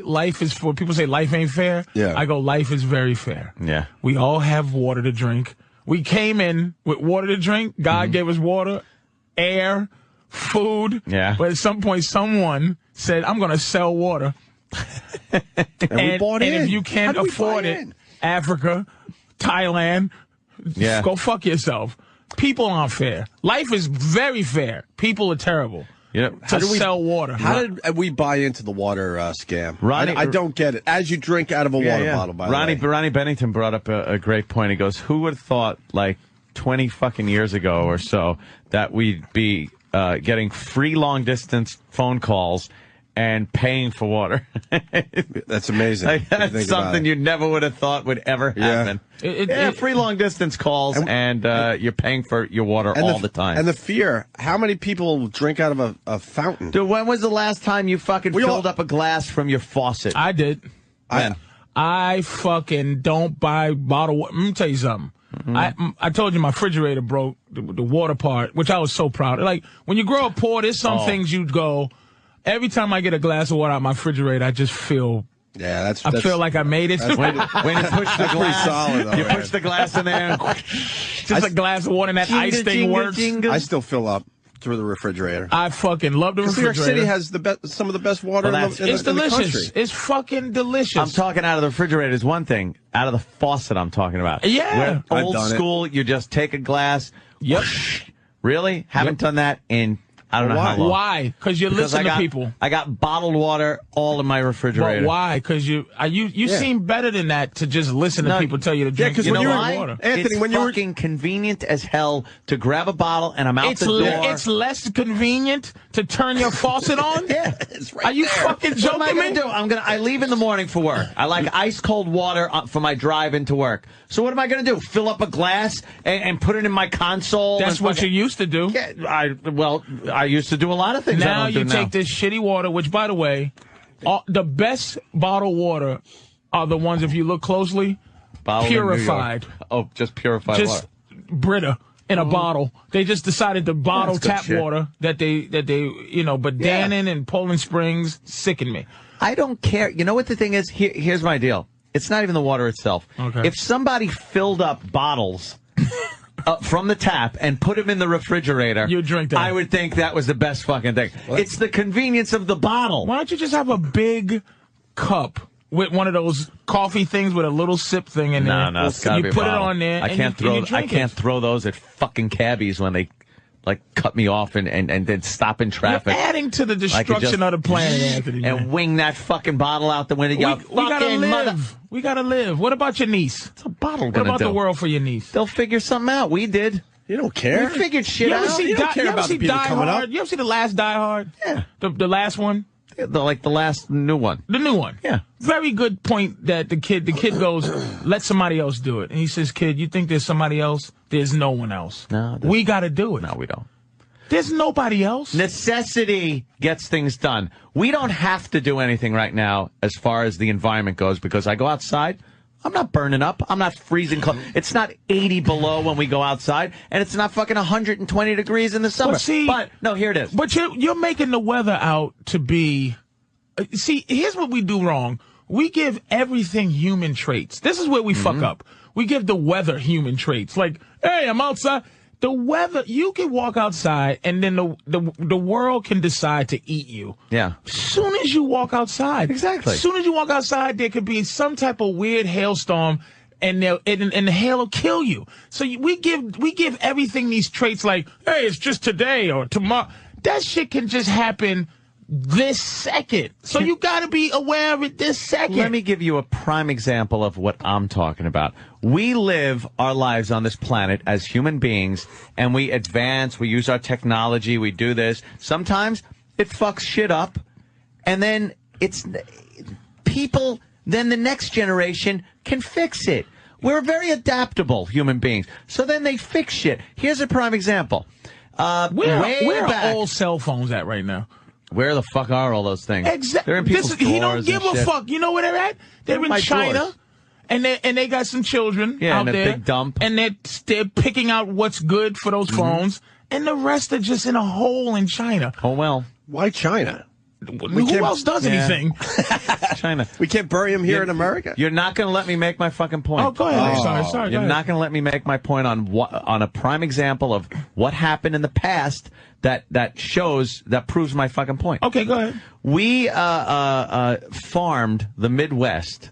life is for people say life ain't fair. Yeah. I go, life is very fair. Yeah. We all have water to drink. We came in with water to drink. God gave us water, air, food. Yeah. But at some point, someone said, I'm going to sell water. and we bought in. And if you can't afford it, Africa, Thailand, go fuck yourself. People aren't fair. Life is very fair. People are terrible. To sell water. How did we buy into the water scam? Ronnie, I don't get it. As you drink out of a water bottle, by the way. Ronnie Bennington brought up a great point. He goes, who would have thought, like, 20 fucking years ago or so, that we'd be getting free long-distance phone calls and paying for water? That's amazing. Like, that's something you never would have thought would ever happen. Free long-distance calls, and you're paying for your water all the time. And the fear. How many people drink out of a fountain? Dude, when was the last time you fucking filled up a glass from your faucet? I did. I fucking don't buy bottled water. Let me tell you something. I told you my refrigerator broke, the water part, which I was so proud of. Like, when you grow up poor, there's some things you go... Every time I get a glass of water out of my refrigerator, I just feel... I feel like I made it. When you push the glass, solid, though, you push the glass in there, and just a glass of water, and that ice thing works. I still fill up through the refrigerator. I fucking love the refrigerator. New York City has some of the best water in it's the delicious. country. It's fucking delicious. I'm talking out of the refrigerator is one thing. Out of the faucet, I'm talking about. Yeah. Where old school, you just take a glass. Yep. Whoosh. Really? Haven't done that in... I don't know how long. Why? Because you listen to people. I got bottled water all in my refrigerator. But why? Because you seem better than that to just listen to people tell you to drink. Because when you're water. Anthony, it's fucking convenient as hell to grab a bottle and I'm out the door. It's less convenient to turn your faucet on. It's right. Are you fucking joking? What am I gonna do? I leave in the morning for work. I like ice cold water for my drive into work. So what am I gonna do? Fill up a glass and put it in my console? That's what you used to do. Yeah, I used to do a lot of things. Now you take this shitty water, which, by the way, the best bottled water are the ones, if you look closely, purified. Oh, just purified water. Brita in a bottle. They just decided to bottle tap water that they but Dannon and Poland Springs sicken me. I don't care. You know what the thing is? Here's my deal. It's not even the water itself. Okay. If somebody filled up bottles from the tap and put them in the refrigerator, you drink that. I would think that was the best fucking thing. It's the convenience of the bottle. Why don't you just have a big cup with one of those coffee things with a little sip thing in there? No, it's gotta be a put bottle. it on there. I can't throw those at fucking cabbies when they cut me off and then stop in traffic. You're adding to the destruction of the planet, Anthony. And wing that fucking bottle out the window. We gotta live. We gotta live. What about your niece? What's a bottle What about the world for your niece? They'll figure something out. We did. You don't care. We figured shit out. You don't care about the people coming up. You ever see the last Die Hard? Yeah. The last one? The last new one. The new one. Yeah. Very good point that the kid goes, let somebody else do it. And he says, kid, you think there's somebody else? There's no one else. No. We got to do it. No, we don't. There's nobody else. Necessity gets things done. We don't have to do anything right now as far as the environment goes because I go outside. I'm not burning up. I'm not freezing cold. It's not 80 below when we go outside, and it's not fucking 120 degrees in the summer. But no, here it is. But you're making the weather out to be... See, here's what we do wrong. We give everything human traits. This is where we fuck up. We give the weather human traits. Like, hey, I'm outside. The weather, you can walk outside, and then the world can decide to eat you. Yeah. Soon as you walk outside. Exactly. Soon as you walk outside, there could be some type of weird hailstorm, and the hail will kill you. So we give everything these traits like, hey, it's just today or tomorrow. That shit can just happen this second. So you got to be aware of it this second. Let me give you a prime example of what I'm talking about. We live our lives on this planet as human beings, and we advance, we use our technology, we do this. Sometimes it fucks shit up, and then then the next generation can fix it. We're very adaptable human beings. So then they fix shit. Here's a prime example. Where are all cell phones at right now? Where the fuck are all those things? Exactly. They're in people's He don't give a shit. fuck. You know where they're at? They're in China. Drawers. And they got some children out in a there. big dump. And they're picking out what's good for those phones. And the rest are just in a hole in China. Oh, well. Why China? Who else does anything? China. We can't bury him here in America? You're not going to let me make my fucking point. Oh, go ahead. Sorry. You're not going to let me make my point on a prime example of what happened in the past that proves my fucking point. Okay, go ahead. We farmed the Midwest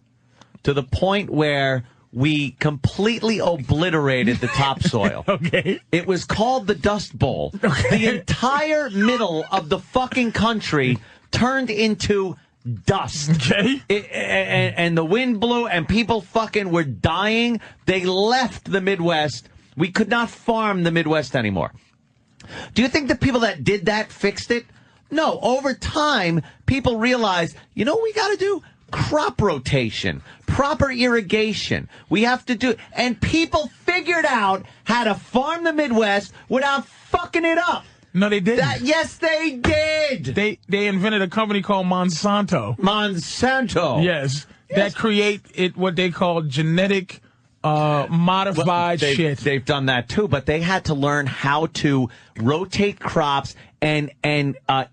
to the point where we completely obliterated the topsoil. Okay. It was called the Dust Bowl. Okay. The entire middle of the fucking country turned into dust. Okay. And the wind blew and people fucking were dying. They left the Midwest. We could not farm the Midwest anymore. Do you think the people that did that fixed it? No. Over time, people realized, you know what we got to do? Crop rotation, proper irrigation. We have to do, and people figured out how to farm the Midwest without fucking it up. No, they didn't. Yes, they did. They invented a company called Monsanto. Monsanto. Yes. That create what they call genetic modified shit. They've done that too, but they had to learn how to rotate crops and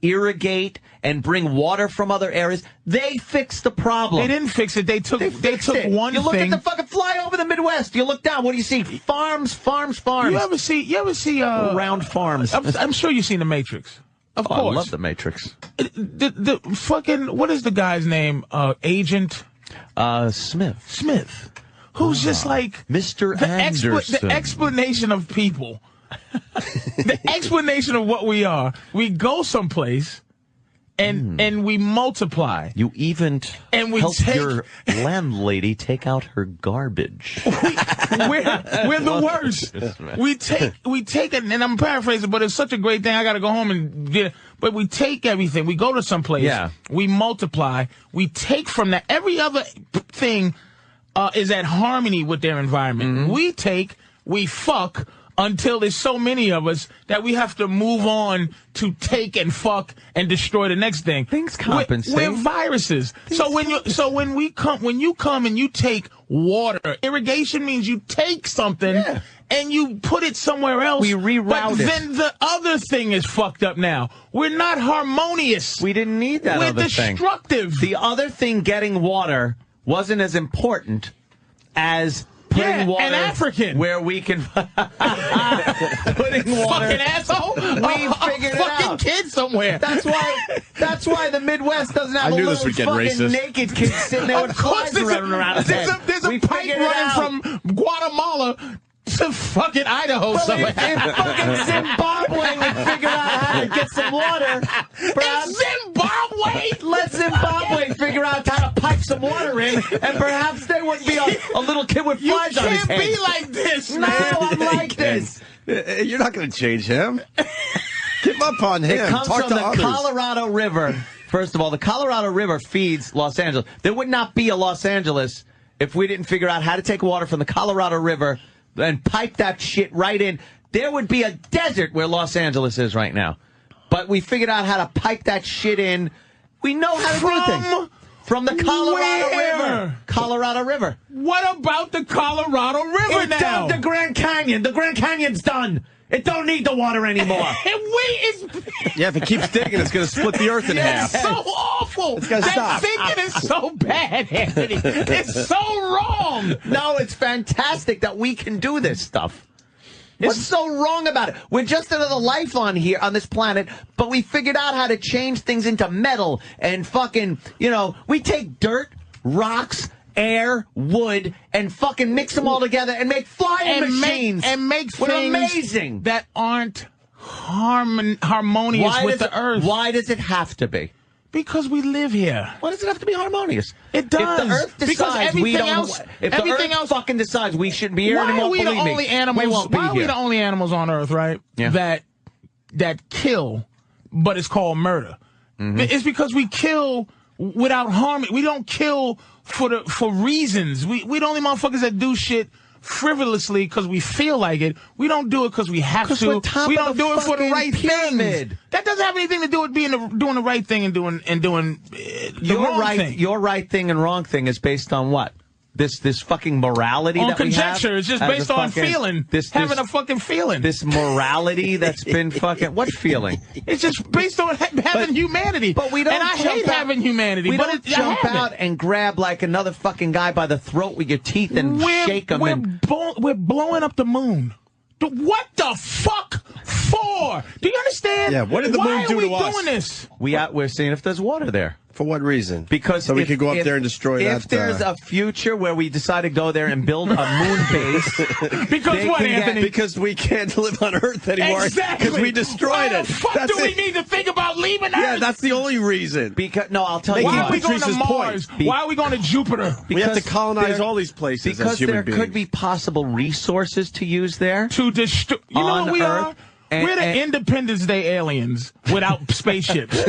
irrigate and bring water from other areas. They fixed the problem. They didn't fix it. They took one thing. You look at the fucking fly over the Midwest. You look down. What do you see? Farms. You ever see round farms? I'm sure you've seen The Matrix. Of course. I love The Matrix. The fucking, what is the guy's name? Agent Smith. Who's just like Mr. Anderson. The explanation of people. The explanation of what we are. We go someplace and we multiply. You even help your landlady take out her garbage. We're the worst. We take it, and I'm paraphrasing, but it's such a great thing. I got to go home and get it. But we take everything. We go to someplace. Yeah. We multiply. We take from that. Every other thing is at harmony with their environment. Mm-hmm. We fuck until there's so many of us that we have to move on to take and fuck and destroy the next thing. Things compensate. We're viruses. When you come and you take water, irrigation means you take something and you put it somewhere else. We reroute it. Then the other thing is fucked up now. We're not harmonious. We didn't need that We're other thing. We're destructive. The other thing, getting water, wasn't as important as putting water an African where we can putting water. Fucking asshole. We figured it out. Fucking kid somewhere. That's why the Midwest doesn't have a little fucking racist. naked kid sitting there with flies running around his head. There's a pipe running from Guatemala to fucking Idaho somewhere. In fucking Zimbabwe, we figured out how to get some water. Perhaps Zimbabwe? Let Zimbabwe figure out how to pipe some water in, and perhaps there wouldn't be a little kid with flies on his head. You can't be like this, man. No, I'm like this. You're not going to change him. Give up on him. It comes Talk from to the others. Colorado River. First of all, the Colorado River feeds Los Angeles. There would not be a Los Angeles if we didn't figure out how to take water from the Colorado River and pipe that shit right in. There would be a desert where Los Angeles is right now. But we figured out how to pipe that shit in. We know how to do things. From the Colorado River. Colorado River. What about the Colorado River It's now? down the Grand Canyon. The Grand Canyon's done. It don't need the water anymore. Yeah, if it keeps digging, it's going to split the earth in half. It's so awful. It's got to stop. That thinking is so bad, Anthony. It's so wrong. No, it's fantastic that we can do this stuff. What's so wrong about it? We're just another life on here, on this planet, but we figured out how to change things into metal and fucking, we take dirt, rocks, air, wood, and fucking mix them all together and make flying machines. Make We're things amazing. that aren't harmonious with the earth. Why does it have to be? Because we live here. Why does it have to be harmonious? It does. If the Earth decides everything else fucking decides we shouldn't be here anymore, we believe me, we won't be Why are we here. the only animals on Earth, right? Yeah. That kill, but it's called murder. Mm-hmm. It's because we kill without harmony. We don't kill for reasons. We the only motherfuckers that do shit frivolously because we feel like it. We don't do it because we have to. We don't do it for the right things. That doesn't have anything to do with doing the right thing and doing the wrong thing. Your right thing and wrong thing is based on what? this fucking morality on that we have. Conjecture. It's just based on feeling. Having a fucking feeling. This morality that's been fucking... What feeling? It's just based on having humanity. But we don't. And I hate having humanity. We but don't jump out and grab like another fucking guy by the throat with your teeth and shake him. We're blowing up the moon. What the fuck for? Do you understand? Yeah, what did the moon do to us? Why are we doing this? We're seeing if there's water there. For what reason? Because so we could go up there and destroy that. If there's a future where we decide to go there and build a moon base. Because what, Anthony? Because we can't live on Earth anymore. Exactly. Because we destroyed it. Why the fuck do we need to think about leaving Earth? Yeah, that's the only reason. I'll tell you why why. are we going to Mars? Why are we going to Jupiter? We have to colonize all these places as human beings. Because there could be possible resources to use there. To destroy. You know what we are? We're the Independence Day aliens without spaceships.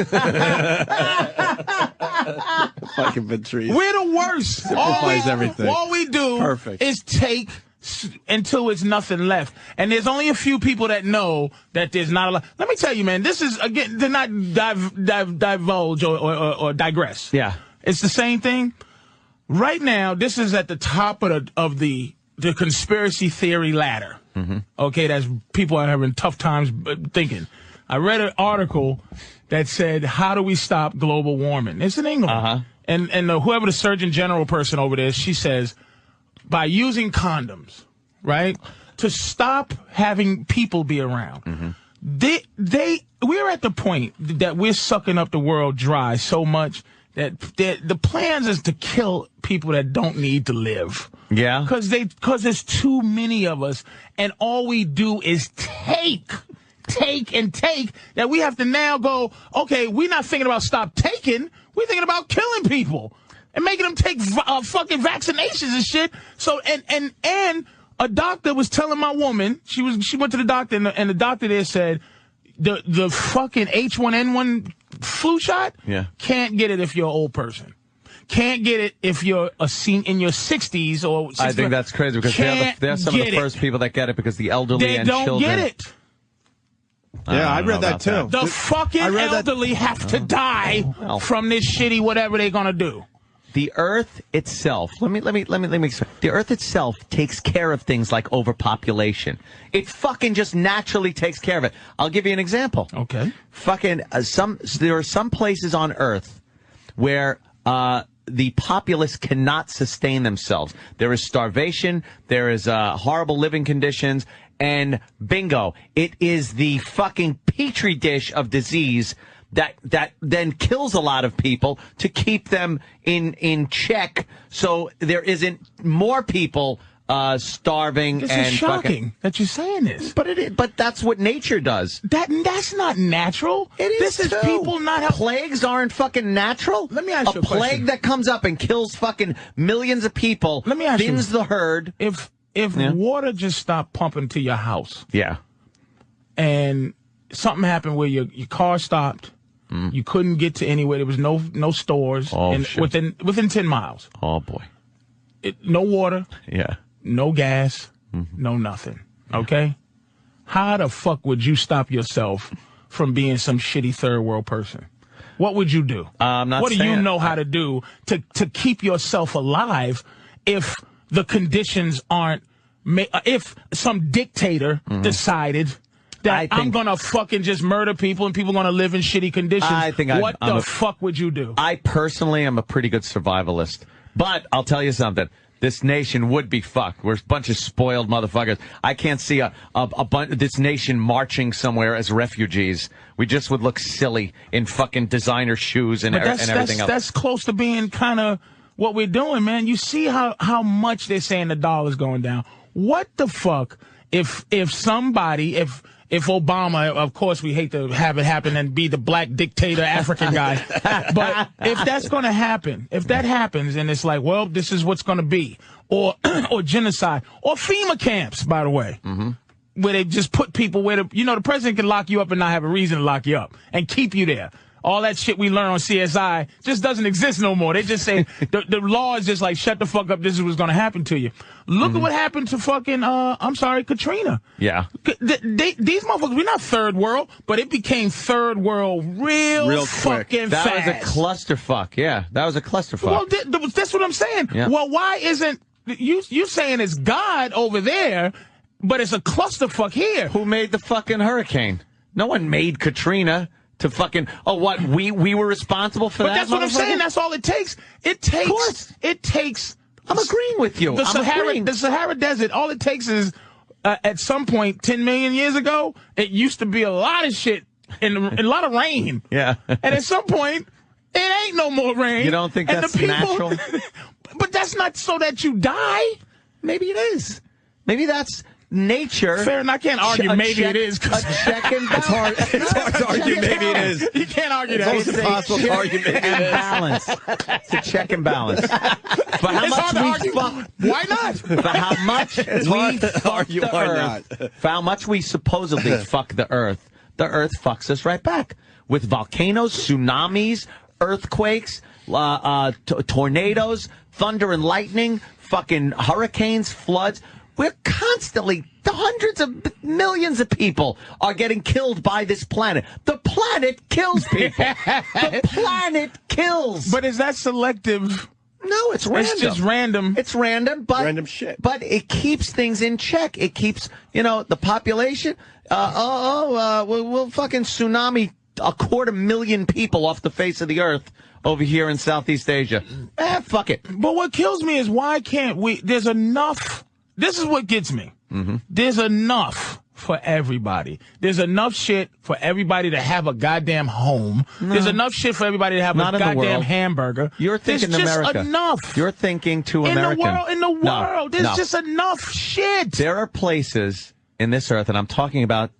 Fucking Patrice. We're the worst. Everything. All we do is take until it's nothing left. And there's only a few people that know that there's not a lot. Let me tell you, man, this is, again, to not divulge or digress. Yeah. It's the same thing. Right now, this is at the top of the conspiracy theory ladder. Mm-hmm. Okay, that's people are having tough times thinking. I read an article that said, how do we stop global warming? It's in England. Uh-huh. And whoever the Surgeon General person over there, she says, by using condoms, right, to stop having people be around. Mm-hmm. We're at the point that we're sucking up the world dry so much that the plans is to kill people that don't need to live. Yeah. Because there's too many of us, and all we do is take, that we have to now go, okay, we're not thinking about stop taking, we're thinking about killing people and making them take fucking vaccinations and shit. So, and a doctor was telling my woman, she went to the doctor, and the doctor there said, the fucking H1N1 flu shot, can't get it if you're an old person. Can't get it if you're in your 60s or 60s. I think that's crazy because they're some of the first people that get it because the elderly and children. They don't get it. Yeah, I read that too. The fucking elderly have to die from this shitty whatever they're gonna do. The Earth itself, let me explain. The Earth itself takes care of things like overpopulation. It fucking just naturally takes care of it. I'll give you an example. Okay. Fucking there are some places on Earth where the populace cannot sustain themselves. There is starvation. There is horrible living conditions. And bingo, it is the fucking petri dish of disease that then kills a lot of people to keep them in check, so there isn't more people starving. This and is shocking that you're saying this. But that's what nature does. That's not natural. It is. This is people not. Plagues aren't fucking natural. Let me ask you a question. Plague that comes up and kills fucking millions of people. Let me ask you. Thins the herd. If water just stopped pumping to your house, and something happened where your car stopped, you couldn't get to anywhere. There was no stores within 10 miles. Oh boy. No water. Yeah. No gas. No nothing. Okay? How the fuck would you stop yourself from being some shitty third world person? What would you do? What do you know how to do to keep yourself alive if the conditions aren't, if some dictator decided that I'm going to fucking just murder people and people are going to live in shitty conditions, what the fuck would you do? I personally am a pretty good survivalist. But I'll tell you something. This nation would be fucked. We're a bunch of spoiled motherfuckers. I can't see this nation marching somewhere as refugees. We just would look silly in fucking designer shoes and everything else. That's close to being kind of what we're doing, man. You see how much they're saying the dollar's going down. What the fuck if Obama, of course we hate to have it happen and be the black dictator African guy, but if that's going to happen, if that happens and it's like, well, this is what's going to be, or genocide, or FEMA camps, by the way, where they just put people where the president can lock you up and not have a reason to lock you up and keep you there. all that shit we learn on CSI just doesn't exist no more. They just say the law is just like, shut the fuck up. This is what's going to happen to you. Look at what happened to fucking, Katrina. Yeah. These motherfuckers, we're not third world, but it became third world real fucking that fast. That was a clusterfuck. Yeah, that was a clusterfuck. Well, that's what I'm saying. Yeah. Well, why isn't you saying it's God over there, but it's a clusterfuck here? Who made the fucking hurricane? No one made Katrina to fucking, we were responsible for that? But that's what I'm saying. That's all it takes. It takes. I'm agreeing with you. The Sahara Desert, all it takes is, at some point, 10 million years ago, it used to be a lot of shit and a lot of rain. Yeah. And at some point, it ain't no more rain. You don't think that's natural? But that's not so that you die. Maybe it is. Maybe that's nature. Fair enough. I can't argue maybe it is. A check and balance. It's hard to argue maybe it is. You can't argue that. It's impossible to argue maybe it is. Balance. It's a check and balance. For how much we why not? For how much we fuck the earth. For how much we supposedly fuck the earth fucks us right back. With volcanoes, tsunamis, earthquakes, tornadoes, thunder and lightning, fucking hurricanes, floods. We're constantly, hundreds of millions of people are getting killed by this planet. The planet kills people. The planet kills. But is that selective? No, it's random. It's just random. It's random, but random shit. But it keeps things in check. It keeps, the population. We'll fucking tsunami 250,000 people off the face of the earth over here in Southeast Asia. Fuck it. But what kills me is why can't we? There's enough. This is what gets me. There's enough for everybody. There's enough shit for everybody to have a goddamn home. No. There's enough shit for everybody to have a goddamn hamburger. You're thinking There's just America. Enough. You're thinking too American. In the world. There's just enough shit. There are places in this earth, and I'm talking about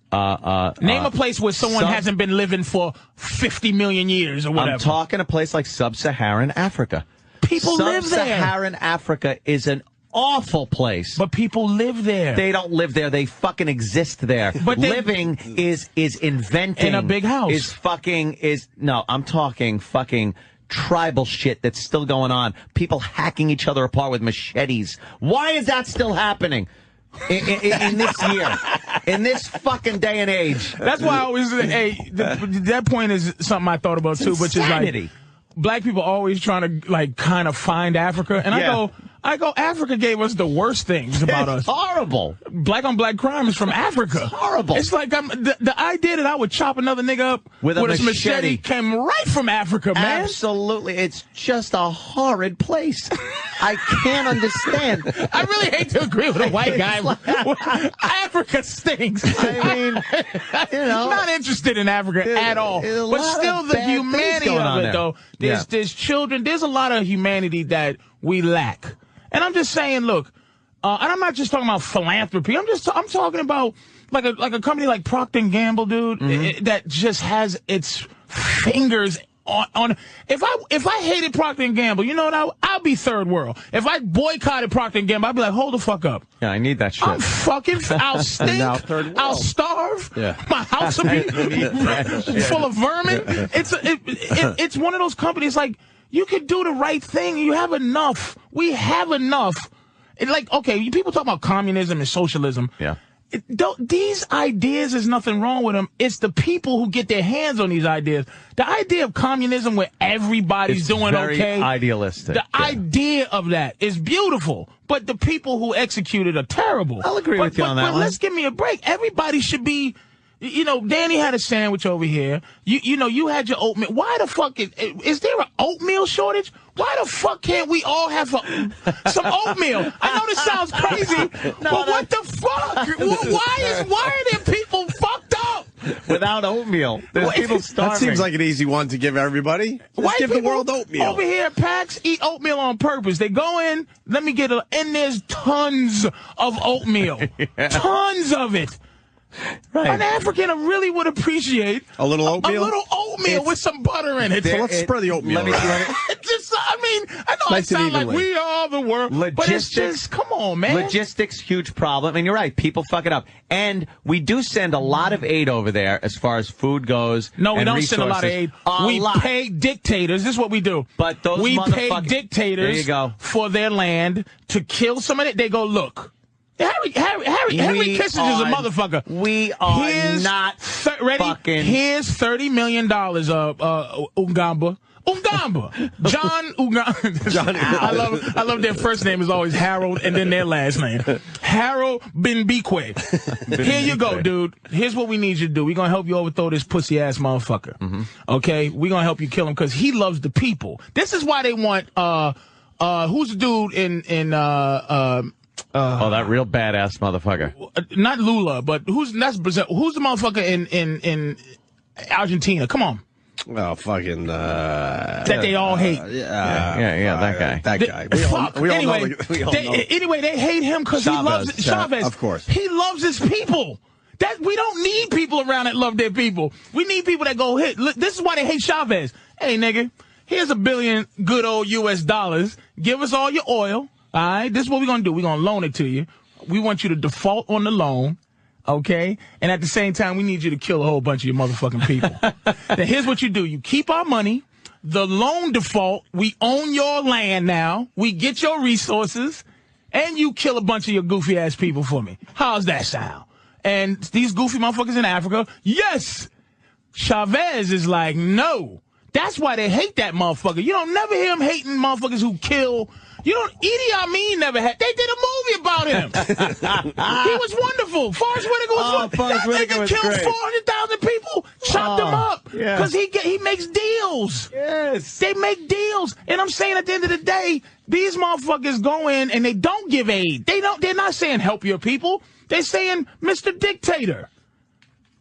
name a place where someone hasn't been living for 50 million years or whatever. I'm talking a place like sub-Saharan Africa. People live there. Sub-Saharan Africa is an awful place. But people live there. They don't live there. They fucking exist there. But living is inventing. In a big house. I'm talking fucking tribal shit that's still going on. People hacking each other apart with machetes. Why is that still happening? In this year, in this fucking day and age. That's why I always that point is something I thought about too, which is like black people always trying to like kind of find Africa, and I go, Africa gave us the worst things about us. Horrible. Black on black crime is from Africa. It's horrible. It's like the idea that I would chop another nigga up with a machete came right from Africa, man. Absolutely. It's just a horrid place. I can't understand. I really hate to agree with a white guy. Africa stinks. I mean, not interested in Africa at all. But still the humanity of it, though. There's children. There's a lot of humanity that we lack. And I'm just saying, look, and I'm not just talking about philanthropy. I'm talking about like a company like Procter & Gamble, dude, that just has its fingers on. If I hated Procter & Gamble, you know what? I'll be third world. If I boycotted Procter & Gamble, I'd be like, hold the fuck up. Yeah, I need that shit. I'll stink. I'll starve. Yeah. My house will be full of vermin. It's one of those companies like, you could do the right thing. You have enough. We have enough. Okay, people talk about communism and socialism. Yeah. These ideas, there's nothing wrong with them. It's the people who get their hands on these ideas. The idea of communism where everybody's doing okay. It's very idealistic. The idea of that is beautiful. But the people who execute it are terrible. I'll agree with you on that one. But let's give me a break. Everybody should be... Danny had a sandwich over here. You had your oatmeal. Why the fuck is there an oatmeal shortage? Why the fuck can't we all have some oatmeal? I know this sounds crazy, but what the fuck? Why are there people fucked up without oatmeal? There's people starving. That seems like an easy one to give everybody. Let's give the world oatmeal. Over here at PAX eat oatmeal on purpose. They go in, let me get and there's tons of oatmeal. Tons of it. Right. An African really would appreciate a little oatmeal. With some butter in it. So let's spread the oatmeal. I know I sound like we are the world, but it's just, come on, man. Logistics, huge problem. And you're right, people fuck it up. And we do send a lot of aid over there as far as food goes. No, we don't resources. send a lot of aid. We pay dictators. This is what we do. But those we pay dictators there you go. For their land to kill somebody. They go, look. Henry Kissinger is a motherfucker. We are not fucking. Here's $30 million, Ugamba. John Ugamba. I love their first name is always Harold and then their last name. Harold Benbekwe. Here you go, dude. Here's what we need you to do. We're going to help you overthrow this pussy ass motherfucker. Mm-hmm. Okay? We're going to help you kill him because he loves the people. This is why they want, who's the dude in that real badass motherfucker. Not Lula, but that's Brazil. Who's the motherfucker in Argentina? Come on. Oh, fucking that they all hate. That guy. That guy. Anyway, they hate him because he loves Chavez. Of course, he loves his people. That we don't need people around that love their people. We need people that go hit. This is why they hate Chavez. Hey, nigga, here's $1 billion good old US dollars. Give us all your oil. All right, this is what we're going to do. We're going to loan it to you. We want you to default on the loan, okay? And at the same time, we need you to kill a whole bunch of your motherfucking people. Now, here's what you do. You keep our money. The loan default, we own your land now. We get your resources. And you kill a bunch of your goofy-ass people for me. How's that sound? And these goofy motherfuckers in Africa, yes. Chavez is like, no. That's why they hate that motherfucker. You don't never hear him hating motherfuckers who kill. You don't. Idi Amin never had. They did a movie about him. He was wonderful. Forrest Whitaker was wonderful. That nigga killed 400,000 people, chopped them up because he makes deals. Yes, they make deals, and I'm saying at the end of the day, these motherfuckers go in and they don't give aid. They're not saying help your people. They're saying, Mr. Dictator,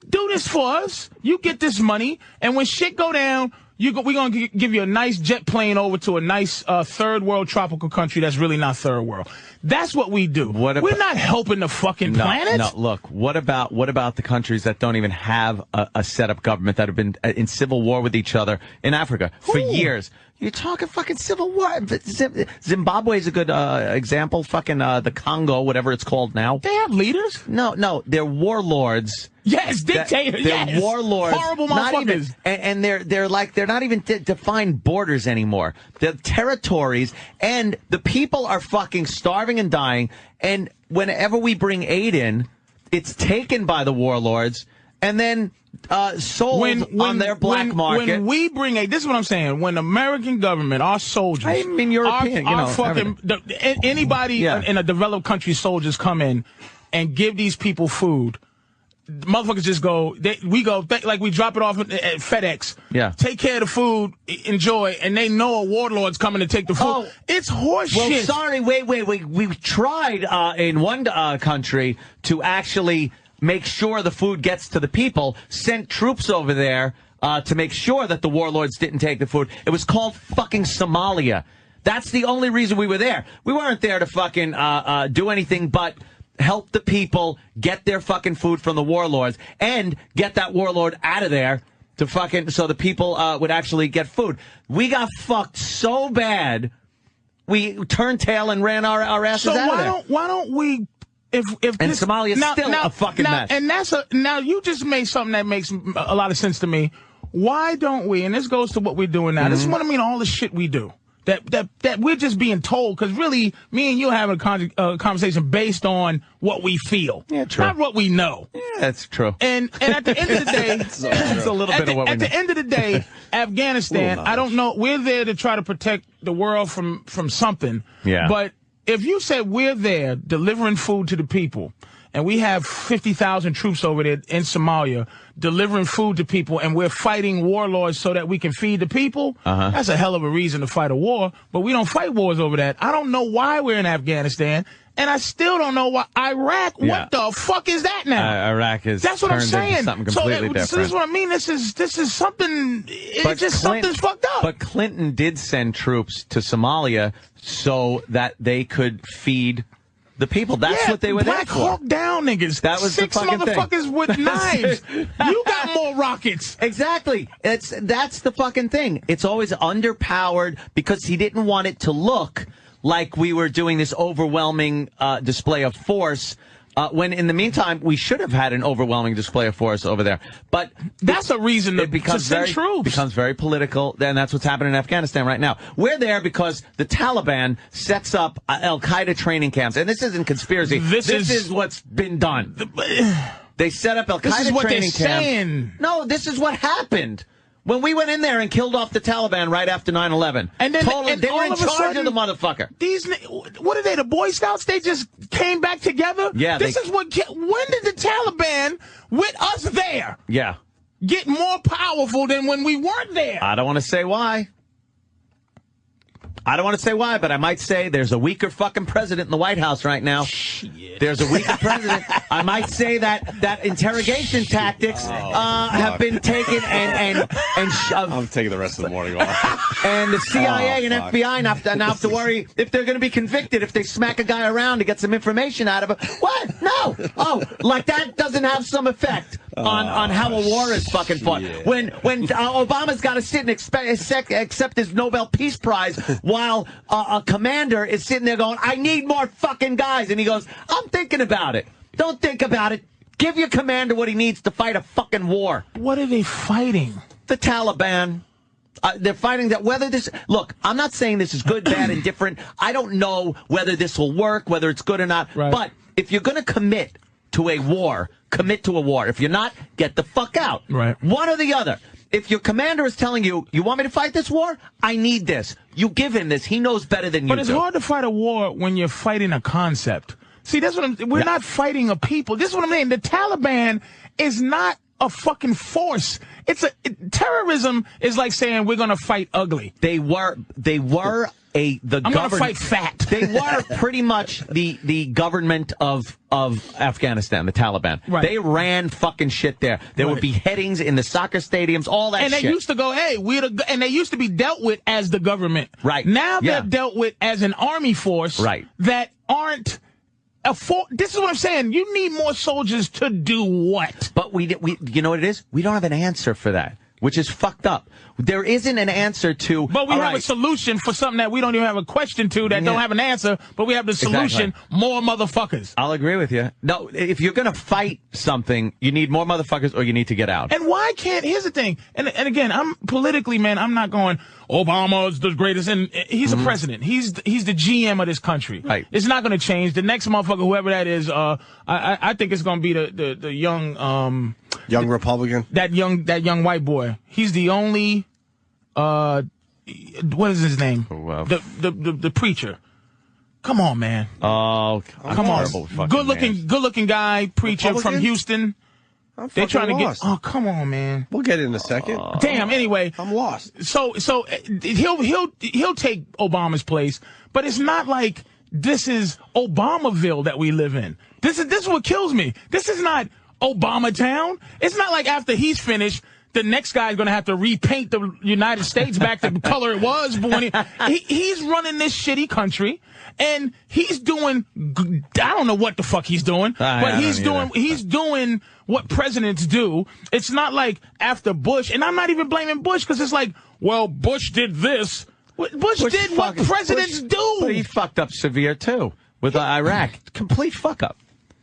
do this for us. You get this money, and when shit go down. We're going to give you a nice jet plane over to a nice third world tropical country that's really not third world. That's what we do. We're not helping the fucking planet. No, look, what about the countries that don't even have a set-up government that have been in civil war with each other in Africa for years? You're talking fucking civil war. Zimbabwe is a good example. Fucking the Congo, whatever it's called now. They have leaders? No, they're warlords. Yes, dictators. They're warlords. Horrible motherfuckers. They're not even defined borders anymore. They're territories, and the people are fucking starving and dying. And whenever we bring aid in, it's taken by the warlords and then sold on their black market. When we bring aid, this is what I'm saying. When the American government, our soldiers, I mean European, anybody in a developed country, soldiers come in and give these people food. Motherfuckers just go, like we drop it off at FedEx. Yeah. Take care of the food, enjoy, and they know a warlord's coming to take the food. Oh, it's horse shit. Well, sorry, wait. We tried in one country to actually make sure the food gets to the people, sent troops over there to make sure that the warlords didn't take the food. It was called fucking Somalia. That's the only reason we were there. We weren't there to fucking do anything but help the people get their fucking food from the warlords and get that warlord out of there to fucking so the people would actually get food. We got fucked so bad, we turned tail and ran our asses out of there. So why don't we? If Somalia's still a fucking mess. And now you just made something that makes a lot of sense to me. Why don't we? And this goes to what we're doing now. Mm-hmm. This is what I mean. All the shit we do. That we're just being told, because really, me and you are having a conversation based on what we feel, not what we know. Yeah, that's true. And at the end of the day, it's a little bit of what we know. At the end of the day, Afghanistan, I don't know, we're there to try to protect the world from something. Yeah. But if you said we're there delivering food to the people, and we have 50,000 troops over there in Somalia delivering food to people, and we're fighting warlords so that we can feed the people, that's a hell of a reason to fight a war, but we don't fight wars over that. I don't know why we're in Afghanistan, and I still don't know why Iraq, what the fuck is that now? Iraq is That's what I'm saying. Something completely different. So this is what I mean. This is something, something's fucked up. But Clinton did send troops to Somalia so that they could feed the people. That's what they were there Black for. Hawk Down niggas. That was 6 the fucking motherfuckers thing. with knives. You got more rockets. Exactly. That's the fucking thing. It's always underpowered because he didn't want it to look like we were doing this overwhelming display of force. When in the meantime, we should have had an overwhelming display of force over there. But that's a reason to send troops. troops. Becomes very political. And that's what's happening in Afghanistan right now. We're there because the Taliban sets up Al-Qaeda training camps. And this isn't conspiracy. This is what's been done. They set up Al-Qaeda training camps. No, this is what happened. When we went in there and killed off the Taliban right after 9/11. And then they were in charge of the motherfucker. What are they, the Boy Scouts? They just came back together? Yeah. When did the Taliban, with us there, get more powerful than when we weren't there? I don't want to say why. But I might say there's a weaker fucking president in the White House right now. Shit. There's a weaker president. I might say that interrogation tactics have been taken and I'm taking the rest of the morning off. And the CIA and FBI now have to worry if they're going to be convicted if they smack a guy around to get some information out of him. What? No. Oh, like that doesn't have some effect on how a war is fucking fought. Yeah. When Obama's got to sit and accept his Nobel Peace Prize while a commander is sitting there going, I need more fucking guys. And he goes, I'm thinking about it. Don't think about it. Give your commander what he needs to fight a fucking war. What are they fighting? The Taliban. They're fighting that whether this... Look, I'm not saying this is good, bad, and different. I don't know whether this will work, whether it's good or not. Right. But if you're going to commit to a war, commit to a war. If you're not, get the fuck out. Right. One or the other. If your commander is telling you, you want me to fight this war? I need this. You give him this. He knows better than you do. But it's hard to fight a war when you're fighting a concept. See, that's what we're not fighting a people. This is what I'm saying. The Taliban is not a fucking force. Terrorism is like saying we're going to fight ugly. They were I'm going to fight fat. They were pretty much the government of Afghanistan, the Taliban. Right. They ran fucking shit there. There would be beheadings in the soccer stadiums, all that shit. And they used to go, hey, and they used to be dealt with as the government. Right. Now they're dealt with as an army force. Right. That aren't this is what I'm saying. You need more soldiers to do what? But we you know what it is? We don't have an answer for that, which is fucked up. There isn't an answer to... But we have a solution for something that we don't even have a question to, that don't have an answer, but we have the solution, more motherfuckers. I'll agree with you. No, if you're going to fight something, you need more motherfuckers or you need to get out. And why can't... Here's the thing. And again, I'm politically, man, I'm not going, Obama's the greatest, and he's a president. He's the GM of this country. Right. It's not going to change. The next motherfucker, whoever that is, I think it's going to be the young... young Republican? That young white boy. He's the only... what is his name? The preacher. Come on, man. Oh, come on. Good looking guy, preacher from Houston. They're trying to get. Oh, come on, man. We'll get it in a second. Damn. Anyway, I'm lost. So he'll take Obama's place, but it's not like this is Obamaville that we live in. This is what kills me. This is not Obama town. It's not like after he's finished, the next guy's going to have to repaint the United States back to the color it was. But when he's running this shitty country, and he's doing, I don't know what the fuck he's doing, but he's doing what presidents do. It's not like after Bush, and I'm not even blaming Bush, because it's like, well, Bush did this. Bush did what presidents do. But he fucked up severe, too, with Iraq. Complete fuck up.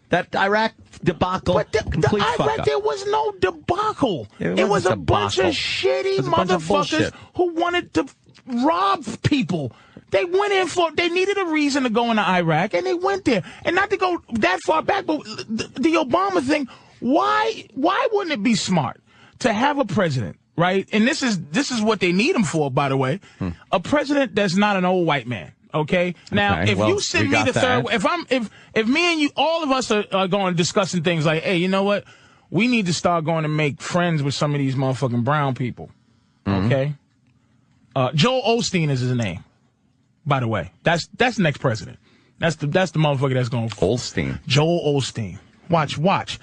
That Iraq debacle, complete fuck up. There was no debacle. It was a bunch of shitty motherfuckers who wanted to rob people. They went in they needed a reason to go into Iraq, and they went there. And not to go that far back, but the Obama thing, why wouldn't it be smart to have a president, right? And this is what they need him for, by the way. A president that's not an old white man. Okay. Now, if you send me the third, if me and you, all of us are going discussing things like, hey, you know what? We need to start going to make friends with some of these motherfucking brown people. Okay. Joel Osteen is his name, by the way. That's the next president. That's the motherfucker that's going. Osteen. Joel Osteen. Watch.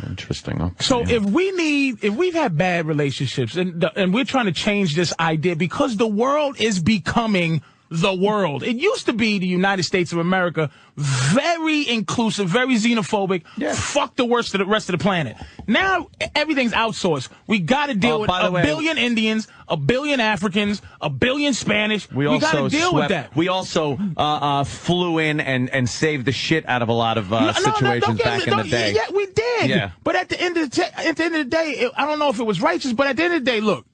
Interesting. Okay. So if we've had bad relationships and we're trying to change this idea because the world is becoming the world. It used to be the United States of America, very inclusive, very xenophobic. Yeah. Fuck the rest of the planet. Now everything's outsourced. We got to deal with a billion Indians, a billion Africans, a billion Spanish. We got to deal with that. We also flew in and saved the shit out of a lot of situations back in the day. Yeah, we did. Yeah. But at the end of the day, I don't know if it was righteous, but at the end of the day, look,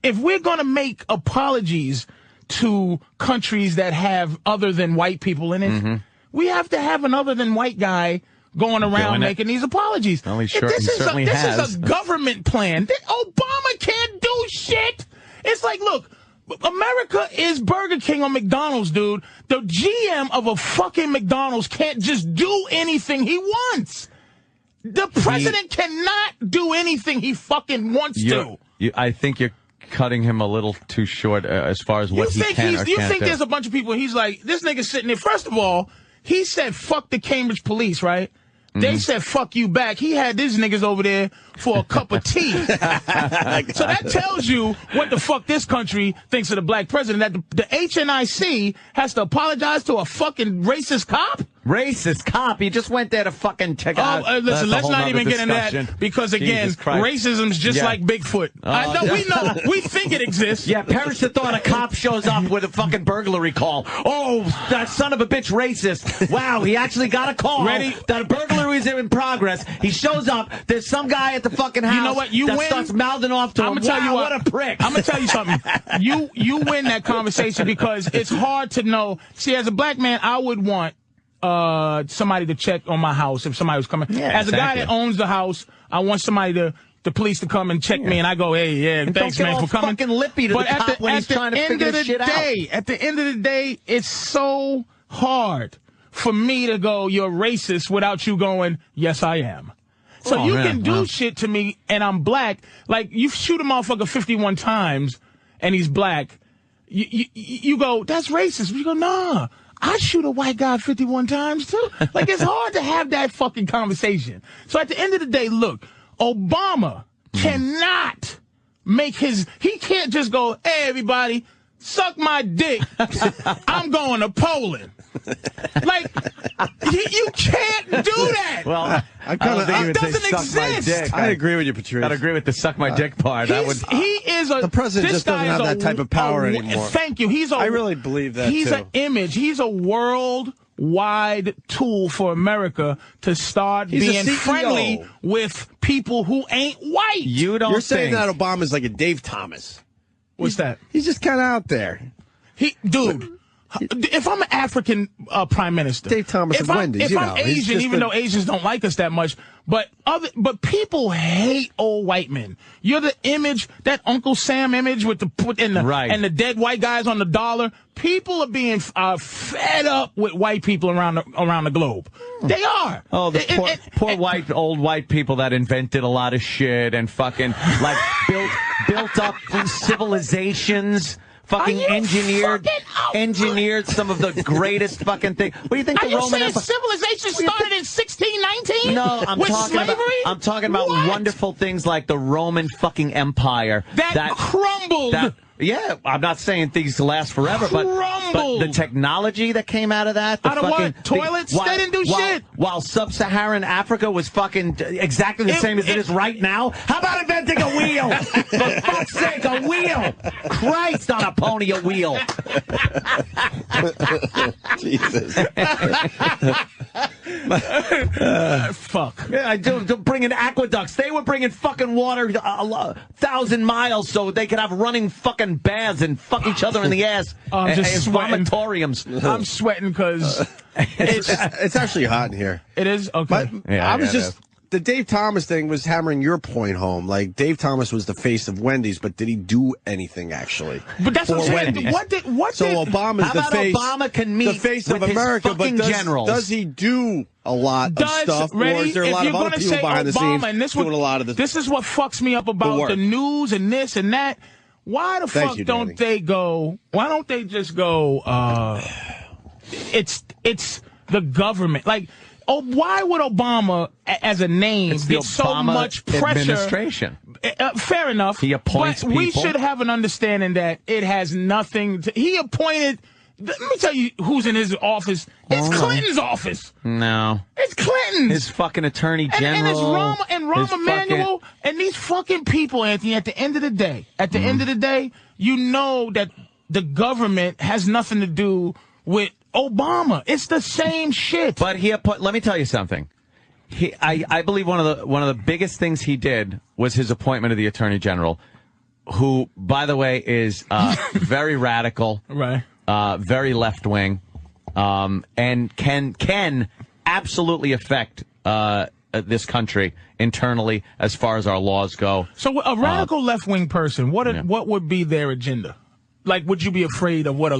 if we're going to make apologies to countries that have other than white people in it, we have to have an other than white guy going around making these apologies. Well, he certainly has. This is a government plan. Obama can't do shit. It's like, look, America is Burger King or McDonald's, dude. The GM of a fucking McDonald's can't just do anything he wants. The president cannot do anything he fucking wants to. I think you're cutting him a little too short as far as what he can or can't do. You think there's a bunch of people, he's like, this nigga's sitting there. First of all, he said, fuck the Cambridge police, right? They said, fuck you back. He had these niggas over there for a cup of tea. So that tells you what the fuck this country thinks of the black president, that the HNIC has to apologize to a fucking racist cop? Racist cop. He just went there to fucking check out. Listen, let's not even get into that because, again, racism's just like Bigfoot. I know, we think it exists. Yeah, perish the thought a cop shows up with a fucking burglary call. Oh, that son of a bitch racist. Wow, he actually got a call that a burglary is in progress. He shows up. There's some guy at the fucking house. You know what? That starts mouthing off to him. Tell you what a prick. I'm going to tell you something. You win that conversation because it's hard to know. See, as a black man, I would want somebody to check on my house if somebody was coming. Yeah, as a guy that owns the house, I want somebody the police to come and check me, and I go, hey, and thanks, man, for coming. Fucking lippy to the cop when he's trying to figure this shit out. At the end of the day, it's so hard for me to go, you're racist, without you going, yes, I am. So you can do shit to me, and I'm black. Like, you shoot a motherfucker 51 times, and he's black. You go, that's racist. You go, nah. I shoot a white guy 51 times, too. Like, it's hard to have that fucking conversation. So at the end of the day, look, Obama cannot make he can't just go, hey, everybody, suck my dick. I'm going to Poland. Like, you can't do that. Well, it doesn't exist. I agree with you, Patrice. I'd agree with the suck my dick part. The president just doesn't have that type of power anymore. Thank you. I really believe that, He's an image. He's a worldwide tool for America to start being friendly with people who ain't white. You're saying that Obama's like a Dave Thomas. What's that? He's just kind of out there. Dude. If I'm an African prime minister, Dave Thomas of Wendy's, if I'm Asian, even though Asians don't like us that much, but people hate old white men. You're the image, that Uncle Sam image with and the dead white guys on the dollar. People are being fed up with white people around the globe. They are. Oh, the poor old white people that invented a lot of shit and fucking like built up civilizations. Fucking engineered some of the greatest fucking things. What do you think the Roman Empire? Civilization started in 1619? No, I'm talking about wonderful things like the Roman fucking Empire that crumbled. Yeah, I'm not saying things last forever, but the technology that came out of that. Out of what? Toilets? They didn't do shit. While sub-Saharan Africa was fucking exactly the same as it is right now. How about inventing a wheel? For fuck's sake, a wheel! Christ on a pony, a wheel. Jesus. Fuck. Yeah, I do bringing aqueducts. They were bringing fucking water 1,000 miles so they could have running fucking baths and fuck each other in the ass. I'm just sweating. Vomitoriums. I'm sweating because it's actually hot in here. It is? Okay. The Dave Thomas thing was hammering your point home. Like, Dave Thomas was the face of Wendy's, but did he do anything, actually? But that's what I'm saying. Obama's Obama can meet the face of America, but does he do a lot of stuff, or is there a lot of other people behind the scenes doing a lot of this? This is what fucks me up about the news and this and that. Why the fuck don't they go? Why don't they just go? It's the government. Like, why would Obama, as a name, get so much pressure? Administration. Fair enough. He appoints people. We should have an understanding that it has nothing to. He appointed Let me tell you who's in his office. It's Clinton's office. No. It's Clinton's. His fucking attorney general. And it's Rahm Emanuel. And these fucking people, Anthony, at the end of the day, you know that the government has nothing to do with Obama. It's the same shit. But let me tell you something. I believe one of the biggest things he did was his appointment of the attorney general, who, by the way, is very radical. Right. Very left wing, and can absolutely affect this country internally as far as our laws go. So a radical left wing person, what would be their agenda? Like, would you be afraid of what a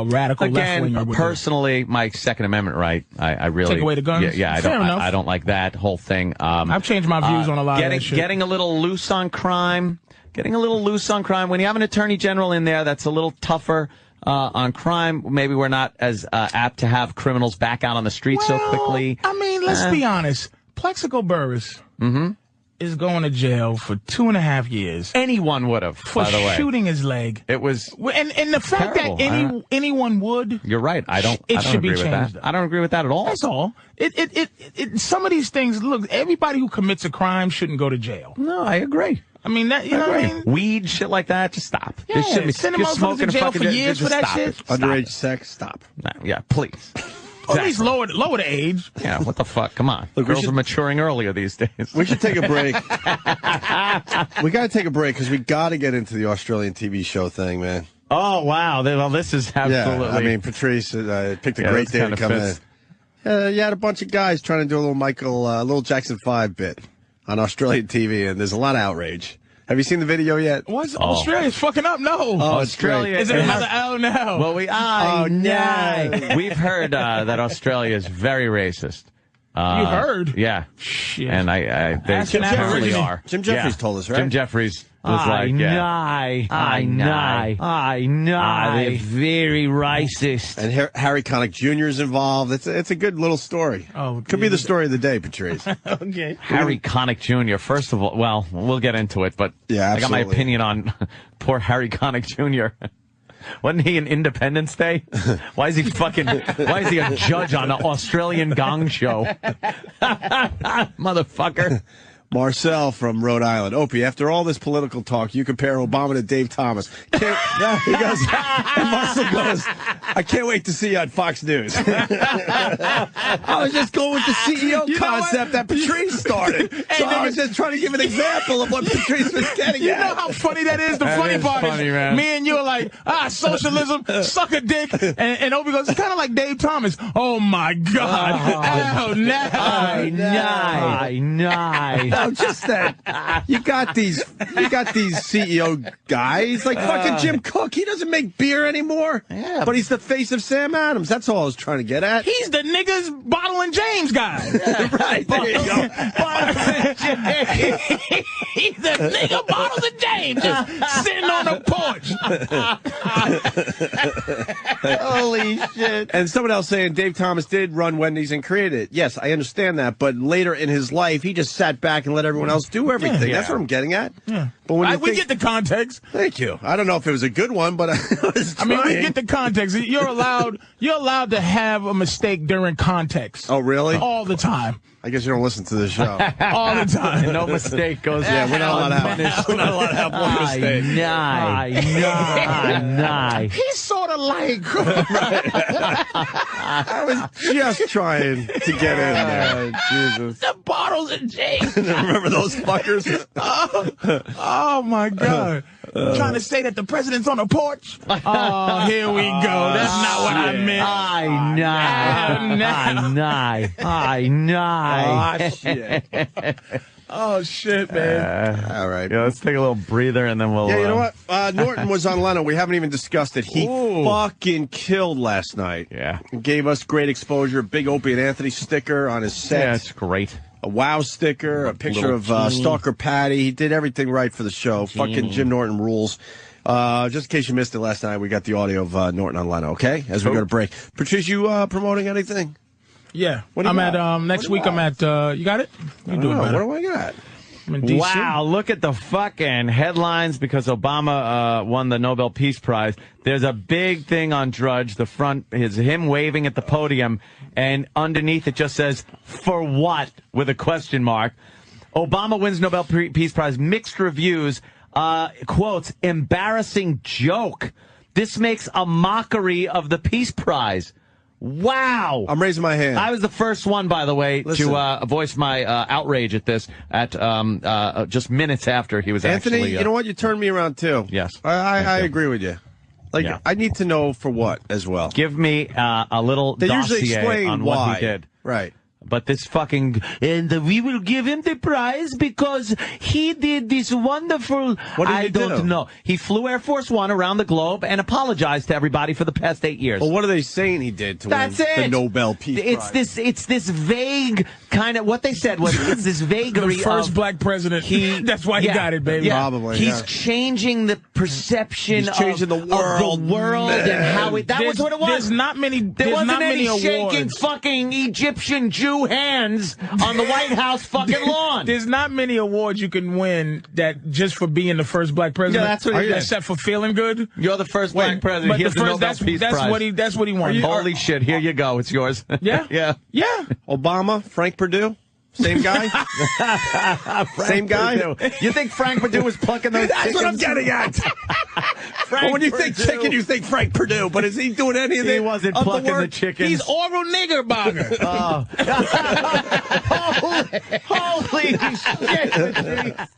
radical left winger would personally, my Second Amendment right, I really take away the guns. Yeah, I don't like that whole thing. I've changed my views on a lot of that shit. Getting a little loose on crime. When you have an attorney general in there that's a little tougher on crime, maybe we're not as apt to have criminals back out on the streets so quickly. I mean, let's be honest. Plexico Burress is going to jail for 2.5 years. Anyone would have, for by the way. Shooting his leg. It was and the fact terrible. that anyone would. You're right. I don't agree with that. I don't agree with that at all. That's all. Some of these things. Look, everybody who commits a crime shouldn't go to jail. No, I agree. I mean, that, you know what I mean? Weed, shit like that, just stop. Yeah, send them to jail for years for that shit. Underage sex, stop. No, yeah, please. Or at least lower the age. Yeah, what the fuck? Come on. Look, girls are maturing earlier these days. We should take a break. We got to take a break because we got to get into the Australian TV show thing, man. Oh, wow. Well, this is absolutely... Yeah, I mean, Patrice picked a great day to come in. You had a bunch of guys trying to do a little Jackson 5 bit on Australian TV, and there's a lot of outrage. Have you seen the video yet? What's Australia's fucking up? No. Australia is it another L now? Well, we've heard that Australia is very racist. You heard? Yeah. Shit. And they generally are. Jim Jeffries told us, right? Jim Jeffries was like, I know. They're very racist. And Harry Connick Jr. is involved. It's a good little story. Oh, could be the story of the day, Patrice. Okay. Harry Connick Jr. First of all, well, we'll get into it, but yeah, I got my opinion on poor Harry Connick Jr. Wasn't he in Independence Day? Why is he a judge on an Australian Gong show? Motherfucker. Marcel from Rhode Island. Opie, after all this political talk, you compare Obama to Dave Thomas. He goes, and Marcel goes, I can't wait to see you on Fox News. I was just going with the CEO concept that Patrice started. So I was just trying to give an example of what Patrice was getting You at. know how funny that is? The funny part is, me and you are like, socialism, suck a dick. And Opie goes, it's kind of like Dave Thomas. Oh, my God. Oh, no. I know. No, just that you got these CEO guys like fucking Jim Cook. He doesn't make beer anymore. Yeah, but he's the face of Sam Adams. That's all I was trying to get at. He's the niggas bottling James guy. Right, there you go. He's the nigga bottles of James just sitting on the porch. Holy shit. And someone else saying Dave Thomas did run Wendy's and created it. Yes, I understand that, but later in his life he just sat back and let everyone else do everything. That's what I'm getting at. Yeah. But when we get the context. Thank you. I don't know if it was a good one, but I mean, we get the context. You're allowed to have a mistake during context. Oh, really? All the time. I guess you don't listen to the show. All the time. No mistake goes. Yeah, we're not allowed to have one mistake. I know. He's sort of like. I was just trying to get in there. Jesus. The bottles of James. Remember those fuckers? Oh my God. Trying to say that the president's on the porch? Oh, here we go. That's not what I meant. I know. Oh, shit. Oh, shit, man. All right. Yeah, let's take a little breather and then we'll... Yeah, you know what? Norton was on Leno. We haven't even discussed it. He fucking killed last night. Yeah. Gave us great exposure. Big Opie and Anthony sticker on his set. Yeah, it's great. A wow sticker, a picture of Stalker Patty. He did everything right for the show. Fucking Jim Norton rules. Just in case you missed it last night, we got the audio of Norton on Leno, okay? As we go to break. Patrice, you promoting anything? Yeah. I'm at, next week I'm at, you got it? You do it better. What do I got? I'm in D.C. Wow, look at the fucking headlines because Obama won the Nobel Peace Prize. There's a big thing on Drudge. The front is him waving at the podium, and underneath it just says, "For what?" with a question mark. Obama wins Nobel Peace Prize. Mixed reviews. Quotes, embarrassing joke. This makes a mockery of the Peace Prize. Wow. I'm raising my hand. I was the first one, by the way, to voice my outrage at this at just minutes after he was Anthony, actually... you know what? You turned me around, too. Yes. I agree with you. Like, I need to know for what as well. Give me a little They usually dossier explain on why. what he did. Right. But this fucking... And we will give him the prize because he did this wonderful... What did I he do? don't know. He flew Air Force One around the globe and apologized to everybody for the past 8 years. Well, what are they saying he did to win the Nobel Peace Prize? It's this vague kind of... What they said was it's this vagary The first of... black president. That's why he got it, baby. Yeah. Probably, He's changing the perception He's changing of the world, and how it... That was what it was. There's not many. There There's wasn't not any many shaking awards. fucking Egyptian Jew hands on the White House fucking lawn. There's not many awards you can win that just for being the first black president. Yeah, that's what he did. Except for feeling good. You're the first black president. But Here's the Nobel Peace Prize. That's what he wanted. Holy shit! Here you go. It's yours. Yeah, yeah. Obama, Frank Perdue, same guy. Same guy. Perdue. You think Frank Perdue was plucking those? That's what I'm getting at. Well, when you think chicken, you think Frank Perdue. But is he doing any of it? He wasn't plucking the chickens. He's oral niggerbogger. Holy shit!